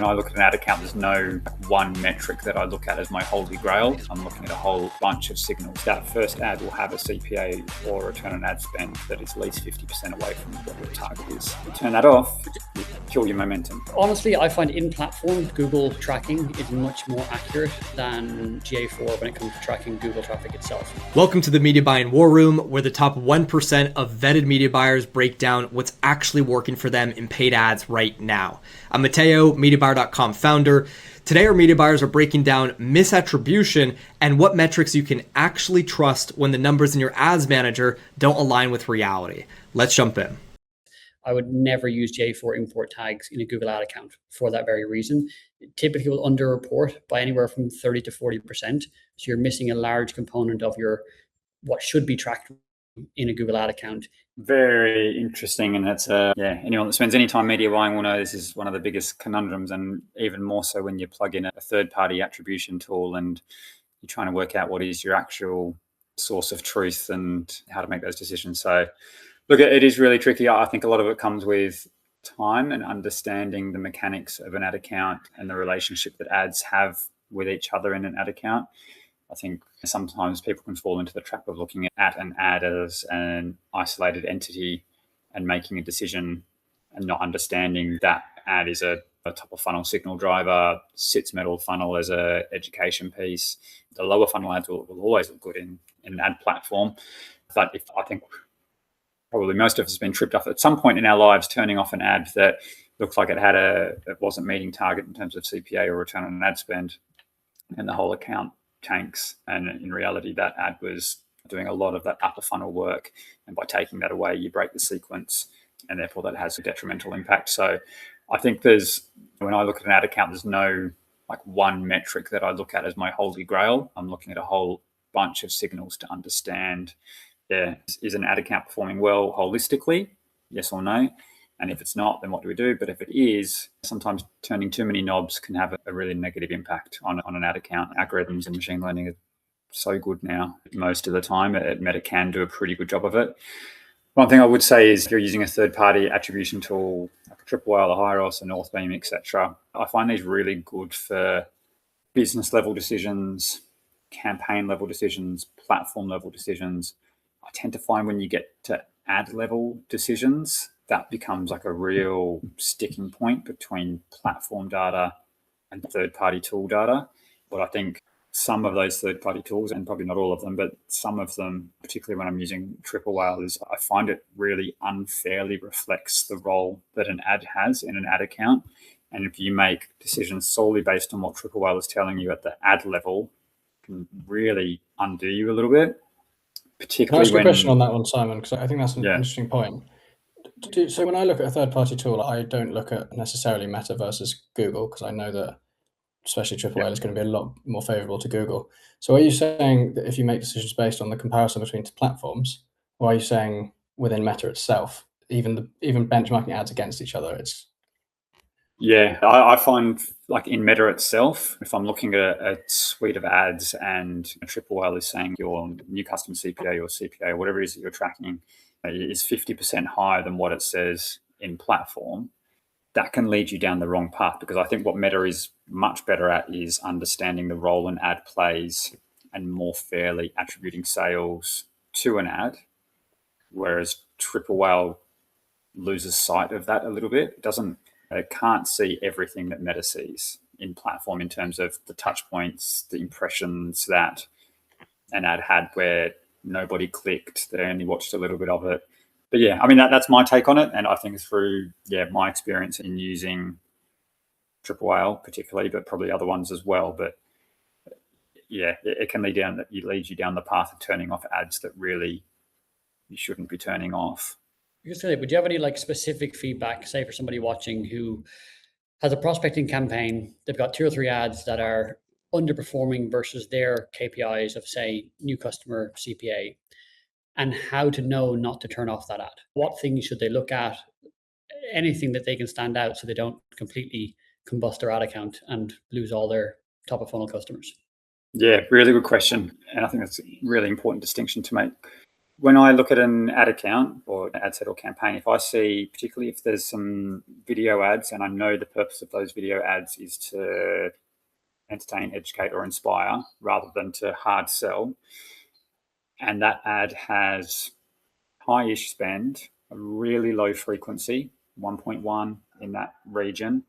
I look at an ad account, there's no one metric that I look at as my holy grail. I'm looking at a whole bunch of signals. That first ad will have a CPA or return on ad spend that is at least 50% away from what your target is. You turn that off, you kill your momentum. Honestly, I find in-platform Google tracking is much more accurate than GA4 when it comes to tracking Google traffic itself. Welcome to the Media Buying War Room, where the top 1% of vetted media buyers break down what's actually working for them in paid ads right now. I'm Mateo, MediaBuyer.com founder. Today, our media buyers are breaking down misattribution and what metrics you can actually trust when the numbers in your ads manager don't align with reality. Let's jump in. I would never use GA4 import tags in a Google ad account for that very reason. It typically will underreport by anywhere from 30 to 40%. So you're missing a large component of your what should be tracked in a Google ad account. Very interesting, and that's anyone that spends any time media buying will know this is one of the biggest conundrums, and even more so when you plug in a third-party attribution tool and you're trying to work out what is your actual source of truth and how to make those decisions. So look, it is really tricky. I think a lot of it comes with time and understanding the mechanics of an ad account and the relationship that ads have with each other in an ad account. I think sometimes people can fall into the trap of looking at an ad as an isolated entity and making a decision and not understanding that ad is a top of funnel signal driver, sits middle funnel as a education piece. The lower funnel ads will always look good in an ad platform. But I think probably most of us have been tripped up at some point in our lives turning off an ad that looked like it wasn't meeting target in terms of CPA or return on ad spend, and the whole account tanks. And in reality, that ad was doing a lot of that upper funnel work, and by taking that away, you break the sequence, and therefore that has a detrimental impact. So I think when I look at an ad account, there's no one metric that I look at as my holy grail. I'm looking at a whole bunch of signals to understand, is an ad account performing well holistically, yes or no? And if it's not, then what do we do? But if it is, sometimes turning too many knobs can have a really negative impact on an ad account. Algorithms and machine learning are so good now most of the time. Meta can do a pretty good job of it. One thing I would say is if you're using a third-party attribution tool, like a Triple Whale, a Hyros, a Northbeam, etc., I find these really good for business-level decisions, campaign-level decisions, platform-level decisions. I tend to find when you get to ad-level decisions, that becomes like a real sticking point between platform data and third-party tool data. But I think some of those third-party tools, and probably not all of them, but some of them, particularly when I'm using Triple Whale, is I find it really unfairly reflects the role that an ad has in an ad account. And if you make decisions solely based on what Triple Whale is telling you at the ad level, it can really undo you a little bit. Particularly Can I ask a question on that one, Simon? Because I think that's an interesting point. So when I look at a third-party tool, I don't look at necessarily Meta versus Google, because I know that especially Triple Whale is going to be a lot more favorable to Google. So are you saying that if you make decisions based on the comparison between platforms, or are you saying within Meta itself, even benchmarking ads against each other, it's... Yeah, I find like in Meta itself, if I'm looking at a suite of ads and Triple Whale is saying your new customer CPA or CPA, whatever it is that you're tracking, is 50% higher than what it says in platform, that can lead you down the wrong path, because I think what Meta is much better at is understanding the role an ad plays and more fairly attributing sales to an ad, whereas Triple Whale loses sight of that a little bit. It can't see everything that Meta sees in platform in terms of the touch points, the impressions that an ad had where nobody clicked, they only watched a little bit of it. But yeah, I mean, that's my take on it. And I think through my experience in using Triple Whale particularly, but probably other ones as well. But yeah, it can lead you down the path of turning off ads that really you shouldn't be turning off. Would you have any specific feedback, say for somebody watching who has a prospecting campaign, they've got 2 or 3 ads that are underperforming versus their KPIs of, say, new customer CPA, and how to know not to turn off that ad? What things should they look at? Anything that they can stand out so they don't completely combust their ad account and lose all their top of funnel customers? Yeah, really good question. And I think that's a really important distinction to make. When I look at an ad account or an ad set or campaign, if I see, particularly if there's some video ads and I know the purpose of those video ads is to entertain, educate, or inspire rather than to hard sell, and that ad has high-ish spend, a really low frequency, 1.1 in that region,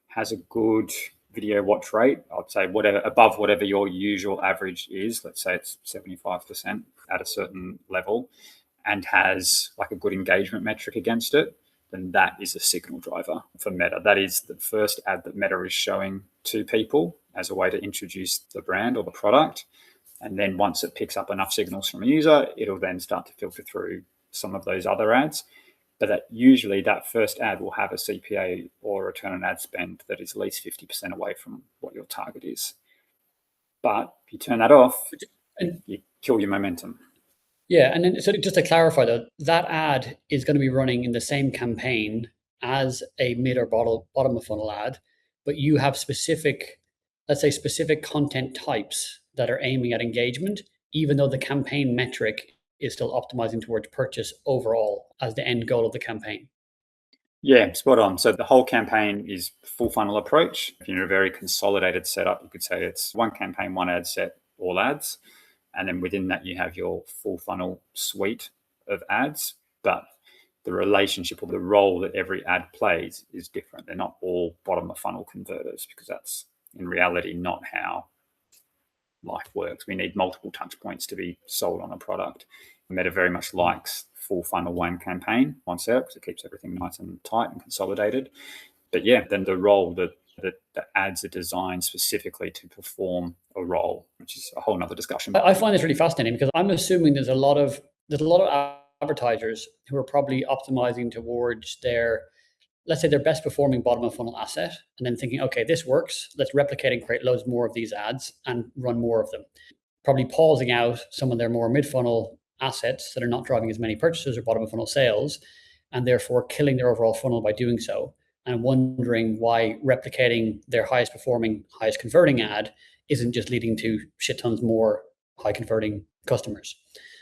has a good video watch rate, I'd say whatever above whatever your usual average is, let's say it's 75% at a certain level, and has like a good engagement metric against it, then that is a signal driver for Meta. That is the first ad that Meta is showing to people as a way to introduce the brand or the product. And then once it picks up enough signals from a user, it'll then start to filter through some of those other ads. But that usually that first ad will have a CPA or return on ad spend that is at least 50% away from what your target is. But if you turn that off, you kill your momentum. Yeah, and then so just to clarify though, that ad is going to be running in the same campaign as a mid or bottom of funnel ad, but you have specific, let's say specific content types that are aiming at engagement, even though the campaign metric is still optimizing towards purchase overall as the end goal of the campaign. Yeah, spot on. So the whole campaign is full funnel approach. If you're in a very consolidated setup, you could say it's one campaign, one ad set, all ads. And then within that, you have your full funnel suite of ads. But the relationship or the role that every ad plays is different. They're not all bottom of funnel converters, because that's in reality not how life works. We need multiple touch points to be sold on a product. Meta very much likes full funnel one campaign, one setup, because it keeps everything nice and tight and consolidated. But yeah, then the role that the ads are designed specifically to perform a role, which is a whole nother discussion. I find this really fascinating because I'm assuming there's a lot of advertisers who are probably optimizing towards their, let's say, their best performing bottom of funnel asset, and then thinking, okay, this works, let's replicate and create loads more of these ads and run more of them. Probably pausing out some of their more mid funnel assets that are not driving as many purchases or bottom of funnel sales, and therefore killing their overall funnel by doing so, and wondering why replicating their highest performing, highest converting ad isn't just leading to shit tons more high converting customers.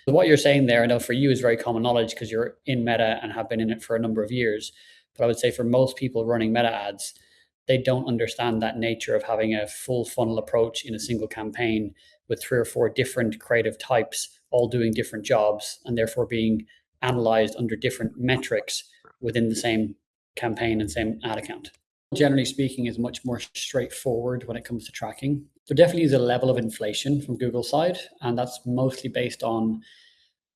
So what you're saying there, I know for you is very common knowledge because you're in Meta and have been in it for a number of years. But I would say for most people running Meta ads, they don't understand that nature of having a full funnel approach in a single campaign with 3 or 4 different creative types, all doing different jobs, and therefore being analyzed under different metrics within the same campaign and same ad account. Generally speaking, is much more straightforward when it comes to tracking. There definitely is a level of inflation from Google's side, and that's mostly based on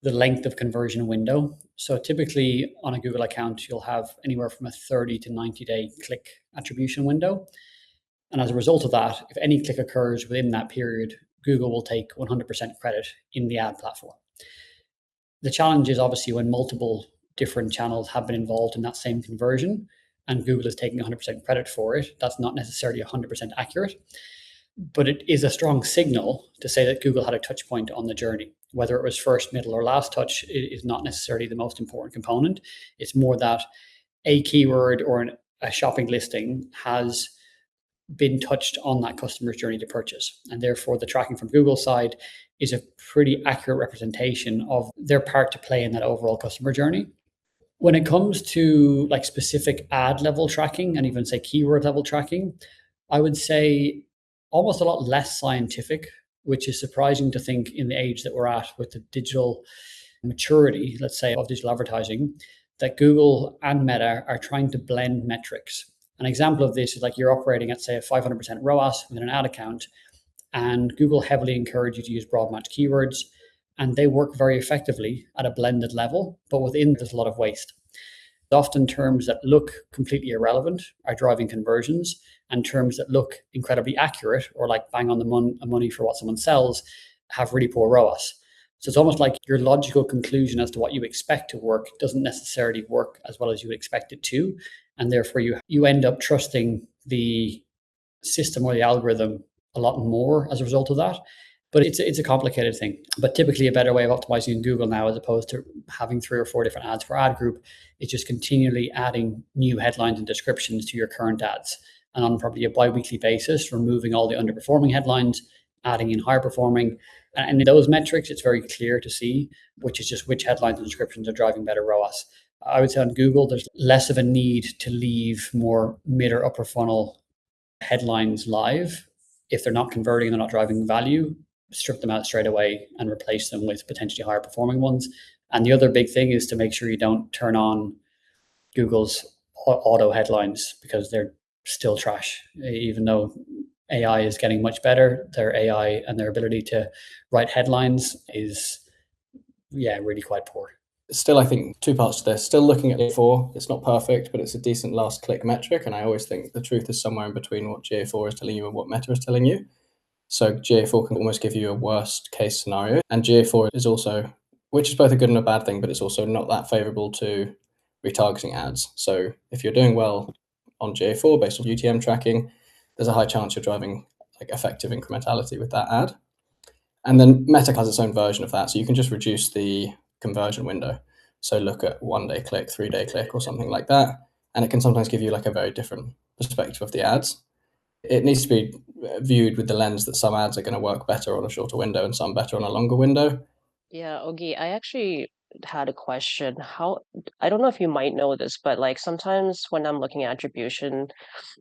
the length of conversion window. So typically on a Google account, you'll have anywhere from a 30 to 90-day click attribution window. And as a result of that, if any click occurs within that period, Google will take 100% credit in the ad platform. The challenge is obviously when multiple different channels have been involved in that same conversion and Google is taking 100% credit for it, that's not necessarily 100% accurate. But it is a strong signal to say that Google had a touch point on the journey. Whether it was first, middle, or last touch is not necessarily the most important component. It's more that a keyword or a shopping listing has been touched on that customer's journey to purchase. And therefore, the tracking from Google's side is a pretty accurate representation of their part to play in that overall customer journey. When it comes to like specific ad level tracking and even say keyword level tracking, I would say almost a lot less scientific, which is surprising to think in the age that we're at with the digital maturity, let's say, of digital advertising, that Google and Meta are trying to blend metrics. An example of this is like you're operating at, say, a 500% ROAS within an ad account, and Google heavily encourage you to use broad match keywords, and they work very effectively at a blended level, but within there's a lot of waste. Often terms that look completely irrelevant are driving conversions, and terms that look incredibly accurate or like bang on the money for what someone sells have really poor ROAS. So it's almost like your logical conclusion as to what you expect to work doesn't necessarily work as well as you would expect it to. And therefore you end up trusting the system or the algorithm a lot more as a result of that. But it's a complicated thing. But typically a better way of optimizing in Google now, as opposed to having 3 or 4 different ads per ad group, is just continually adding new headlines and descriptions to your current ads. And on probably a bi-weekly basis, removing all the underperforming headlines, adding in higher performing. And in those metrics, it's very clear to see which headlines and descriptions are driving better ROAS. I would say on Google, there's less of a need to leave more mid or upper funnel headlines live. If they're not converting and they're not driving value, strip them out straight away and replace them with potentially higher performing ones. And the other big thing is to make sure you don't turn on Google's auto headlines, because they're still trash. Even though AI is getting much better, their AI and their ability to write headlines is, really quite poor. Still, I think two parts to this. Still looking at GA4, it's not perfect, but it's a decent last click metric. And I always think the truth is somewhere in between what GA4 is telling you and what Meta is telling you. So GA4 can almost give you a worst case scenario. And GA4 is also, which is both a good and a bad thing, but it's also not that favorable to retargeting ads. So if you're doing well on GA4 based on UTM tracking, there's a high chance you're driving like effective incrementality with that ad. And then Meta has its own version of that. So you can just reduce the conversion window. So look at 1 day click, 3 day click, or something like that. And it can sometimes give you like a very different perspective of the ads. It needs to be viewed with the lens that some ads are going to work better on a shorter window and some better on a longer window. Yeah, Ogie, I actually had a question. I don't know if you might know this, but like sometimes when I'm looking at attribution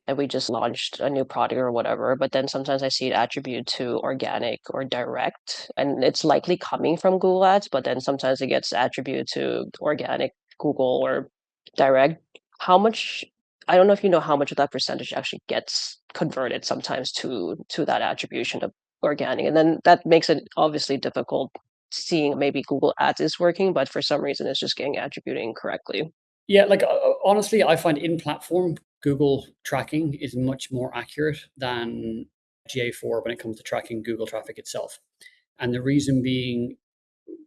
and we just launched a new product or whatever, but then sometimes I see it attribute to organic or direct, and it's likely coming from Google Ads, but then sometimes it gets attributed to organic, Google, or direct. How much, I don't know if you know how much of that percentage actually gets converted sometimes to that attribution of organic. And then that makes it obviously difficult seeing maybe Google Ads is working, but for some reason it's just getting attributed incorrectly. Yeah, like honestly, I find in-platform Google tracking is much more accurate than GA4 when it comes to tracking Google traffic itself. And the reason being,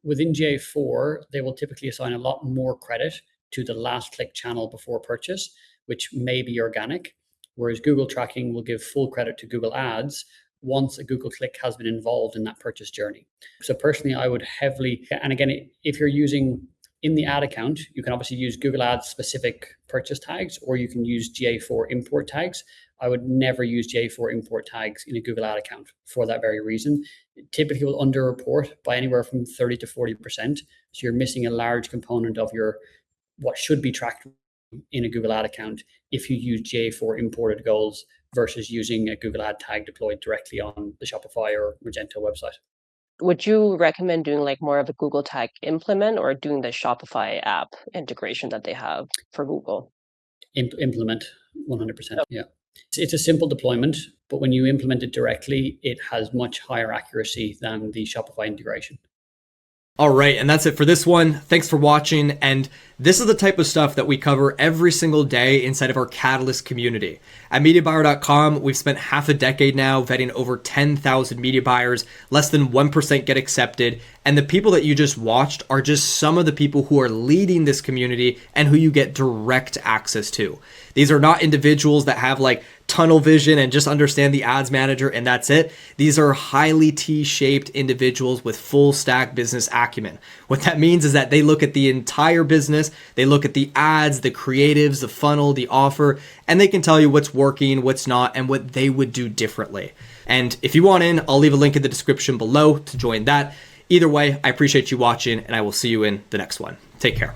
within GA4, they will typically assign a lot more credit to the last click channel before purchase, which may be organic, whereas Google tracking will give full credit to Google Ads once a Google click has been involved in that purchase journey. So personally, I would heavily, and again, if you're using in the ad account, you can obviously use Google Ads specific purchase tags, or you can use GA4 import tags. I would never use GA4 import tags in a Google ad account for that very reason. It typically will underreport by anywhere from 30 to 40%. So you're missing a large component of your what should be tracked in a Google ad account if you use GA4 imported goals versus using a Google ad tag deployed directly on the Shopify or Magento website. Would you recommend doing like more of a Google tag implement or doing the Shopify app integration that they have for Google? Implement 100%. Yeah. It's a simple deployment, but when you implement it directly, it has much higher accuracy than the Shopify integration. All right, and that's it for this one. Thanks for watching, and this is the type of stuff that we cover every single day inside of our Catalyst community. At MediaBuyer.com, we've spent half a decade now vetting over 10,000 media buyers. Less than 1% get accepted, and the people that you just watched are just some of the people who are leading this community and who you get direct access to. These are not individuals that have like tunnel vision and just understand the ads manager and that's it. These are highly T-shaped individuals with full stack business acumen. What that means is that they look at the entire business, they look at the ads, the creatives, the funnel, the offer, and they can tell you what's working, what's not, and what they would do differently. And if you want in, I'll leave a link in the description below to join that. Either way, I appreciate you watching, and I will see you in the next one. Take care.